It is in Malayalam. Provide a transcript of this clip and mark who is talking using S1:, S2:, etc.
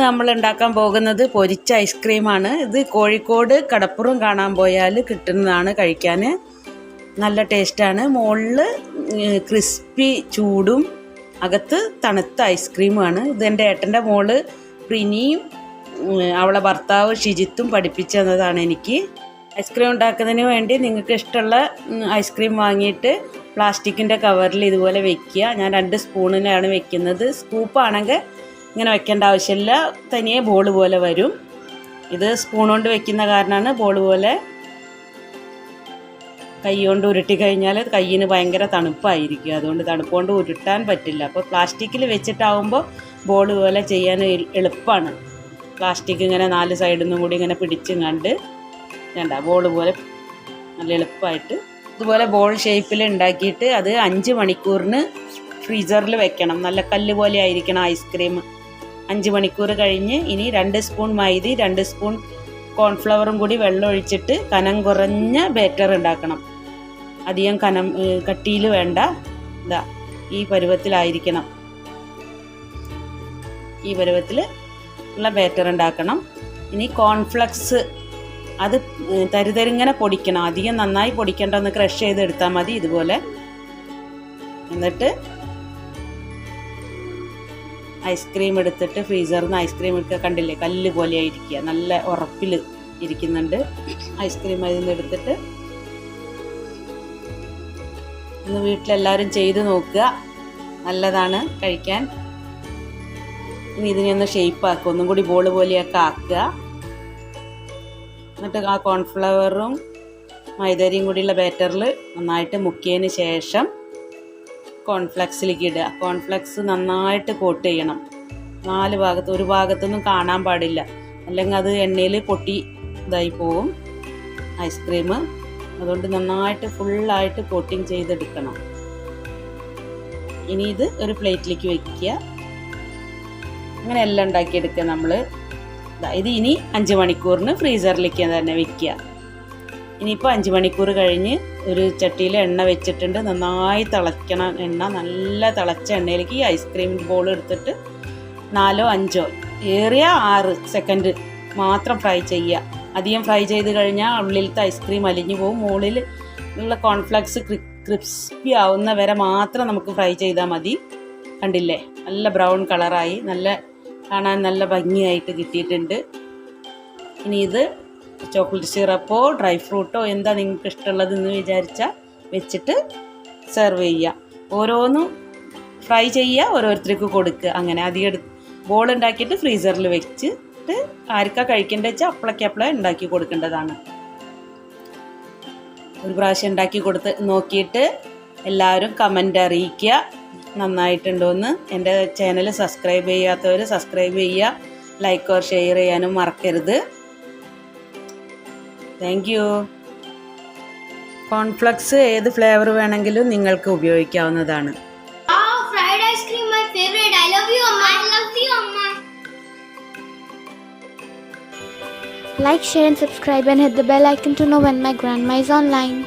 S1: ഇന്ന് നമ്മൾ ഉണ്ടാക്കാൻ പോകുന്നത് പൊരിച്ച ഐസ്ക്രീമാണ്. ഇത് കോഴിക്കോട് കടപ്പുറം കാണാൻ പോയാൽ കിട്ടുന്നതാണ്. കഴിക്കാൻ നല്ല ടേസ്റ്റാണ്. മുകളിൽ ക്രിസ്പി ചൂടും അകത്ത് തണുത്ത ഐസ്ക്രീമാണ്. ഇത് എൻ്റെ ഏട്ടൻ്റെ മോള് പ്രിനിയും അവളെ ഭർത്താവ് ഷിജിത്തും പഠിപ്പിച്ചു തന്നതാണ് എനിക്ക്. ഐസ്ക്രീം ഉണ്ടാക്കുന്നതിന് വേണ്ടി നിങ്ങൾക്ക് ഇഷ്ടമുള്ള ഐസ്ക്രീം വാങ്ങിയിട്ട് പ്ലാസ്റ്റിക്കിൻ്റെ കവറിൽ ഇതുപോലെ വെക്കുക. ഞാൻ 2 സ്പൂണിനാണ് വെക്കുന്നത്. സ്കൂപ്പാണെങ്കിൽ ഇങ്ങനെ വെക്കേണ്ട ആവശ്യമില്ല, തനിയെ ബോൾ പോലെ വരും. ഇത് സ്പൂൺ കൊണ്ട് വെക്കുന്ന കാരണമാണ് ബോൾ പോലെ. കൈ കൊണ്ട് ഉരുട്ടി കഴിഞ്ഞാൽ കയ്യിന് ഭയങ്കര തണുപ്പായിരിക്കും, അതുകൊണ്ട് തണുപ്പ് കൊണ്ട് ഉരുട്ടാൻ പറ്റില്ല. അപ്പോൾ പ്ലാസ്റ്റിക്കിൽ വെച്ചിട്ടാവുമ്പോൾ ബോൾ പോലെ ചെയ്യാൻ എളുപ്പമാണ്. പ്ലാസ്റ്റിക് ഇങ്ങനെ 4 സൈഡിൽ നിന്നും കൂടി ഇങ്ങനെ പിടിച്ചും കണ്ട് വേണ്ട ബോൾ പോലെ നല്ല എളുപ്പമായിട്ട് ഇതുപോലെ ബോൾ ഷേപ്പിൽ ഉണ്ടാക്കിയിട്ട് അത് 5 മണിക്കൂറിന് ഫ്രീസറിൽ വെക്കണം. നല്ല കല്ല് പോലെ ആയിരിക്കണം ഐസ്ക്രീം. 5 മണിക്കൂർ കഴിഞ്ഞ് ഇനി 2 സ്പൂൺ മൈദ 2 സ്പൂൺ കോൺഫ്ലവറും കൂടി വെള്ളം ഒഴിച്ചിട്ട് കനം കുറഞ്ഞ ബാറ്റർ ഉണ്ടാക്കണം. അധികം കട്ടിയിൽ വേണ്ട. ഇതാ ഈ പരുവത്തിലായിരിക്കണം. ഈ പരുവത്തിൽ ഉള്ള ബാറ്റർ ഉണ്ടാക്കണം. ഇനി കോൺഫ്ലക്സ് അത് തരിതരിങ്ങനെ പൊടിക്കണം. അധികം നന്നായി പൊടിക്കേണ്ട, ഒന്ന് ക്രഷ് ചെയ്തെടുത്താൽ മതി ഇതുപോലെ. എന്നിട്ട് ഐസ്ക്രീം എടുത്തിട്ട് ഫ്രീസറിൽ നിന്ന് ഐസ്ക്രീം എടുക്കുക. കണ്ടില്ലേ, കല്ല് പോലെ ആയിരിക്കുക, നല്ല ഉറപ്പിൽ ഇരിക്കുന്നുണ്ട് ഐസ്ക്രീം. അതിൽ നിന്ന് എടുത്തിട്ട് ഇന്ന് വീട്ടിലെല്ലാവരും ചെയ്ത് നോക്കുക, നല്ലതാണ് കഴിക്കാൻ. ഇനി ഇതിനെ ഒന്ന് ഷേപ്പാക്കുക, ഒന്നും കൂടി ബോൾ പോലെയൊക്കെ ആക്കുക. എന്നിട്ട് ആ കോൺഫ്ലവറും മൈദരിയും കൂടിയുള്ള ബാറ്ററിൽ നന്നായിട്ട് മുക്കിയതിന് ശേഷം കോൺഫ്ലെക്സിലേക്ക് ഇടുക. കോൺഫ്ലെക്സ് നന്നായിട്ട് കോട്ട് ചെയ്യണം. 4 ഭാഗത്ത്, ഒരു ഭാഗത്തൊന്നും കാണാൻ പാടില്ല, അല്ലെങ്കിൽ അത് എണ്ണയിൽ പൊട്ടി ഇതായി പോവും ഐസ്ക്രീം. അതുകൊണ്ട് നന്നായിട്ട് ഫുള്ളായിട്ട് കോട്ടിങ് ചെയ്തെടുക്കണം. ഇനി ഇത് ഒരു പ്ലേറ്റിലേക്ക് വയ്ക്കുക. അങ്ങനെ എല്ലാം ഉണ്ടാക്കിയെടുക്കുക നമ്മൾ. ഇത് ഇനി 5 മണിക്കൂറിന് ഫ്രീസറിലേക്ക് തന്നെ വയ്ക്കുക. ഇനിയിപ്പോൾ 5 മണിക്കൂർ കഴിഞ്ഞ് ഒരു ചട്ടിയിൽ എണ്ണ വെച്ചിട്ടുണ്ട്. നന്നായി തിളയ്ക്കണം എണ്ണ. നല്ല തിളച്ച എണ്ണയിലേക്ക് ഈ ഐസ്ക്രീം ബോൾ എടുത്തിട്ട് 4 5 ഏറിയ 6 സെക്കൻഡ് മാത്രം ഫ്രൈ ചെയ്യുക. അധികം ഫ്രൈ ചെയ്ത് കഴിഞ്ഞാൽ ഉള്ളിലത്തെ ഐസ്ക്രീം അലിഞ്ഞു പോകും. മുകളിൽ ഉള്ള കോൺഫ്ലെക്സ് ക്രിസ്പി ആവുന്ന വരെ മാത്രം നമുക്ക് ഫ്രൈ ചെയ്താൽ മതി. കണ്ടില്ലേ, നല്ല ബ്രൗൺ കളറായി, നല്ല കാണാൻ നല്ല ഭംഗിയായിട്ട് കിട്ടിയിട്ടുണ്ട്. ഇനി ഇത് ചോക്ലേറ്റ് സിറപ്പോ ഡ്രൈ ഫ്രൂട്ടോ എന്താ നിങ്ങൾക്ക് ഇഷ്ടമുള്ളതെന്ന് വിചാരിച്ചാൽ വെച്ചിട്ട് സെർവ് ചെയ്യുക. ഓരോന്നും ഫ്രൈ ചെയ്യുക, ഓരോരുത്തർക്ക് കൊടുക്കുക. അങ്ങനെ അധികം ബോൾ ഉണ്ടാക്കിയിട്ട് ഫ്രീസറിൽ വെച്ചിട്ട് ആർക്കാ കഴിക്കേണ്ടത് വെച്ചാൽ അപ്പളക്കപ്പള ഉണ്ടാക്കി കൊടുക്കേണ്ടതാണ്. ഒരു പ്രാവശ്യം ഉണ്ടാക്കി കൊടുത്ത് നോക്കിയിട്ട് എല്ലാവരും കമൻ്റ് അറിയിക്കുക നന്നായിട്ടുണ്ടോയെന്ന്. എൻ്റെ ചാനൽ സബ്സ്ക്രൈബ് ചെയ്യാത്തവർ സബ്സ്ക്രൈബ് ചെയ്യുക, ലൈക്ക് ഓർ ഷെയർ ചെയ്യാനും മറക്കരുത്. Thank you. കോൺഫ്ലെക്സ് ഏത് ഫ്ലേവർ വേണമെങ്കിലും നിങ്ങൾക്ക് ഉപയോഗിക്കാവുന്നതാണ്.
S2: Fried ice cream my favorite. I love you, Amma. I love you, Amma.
S3: Like, share and subscribe and hit the bell icon to know when my grandma is online.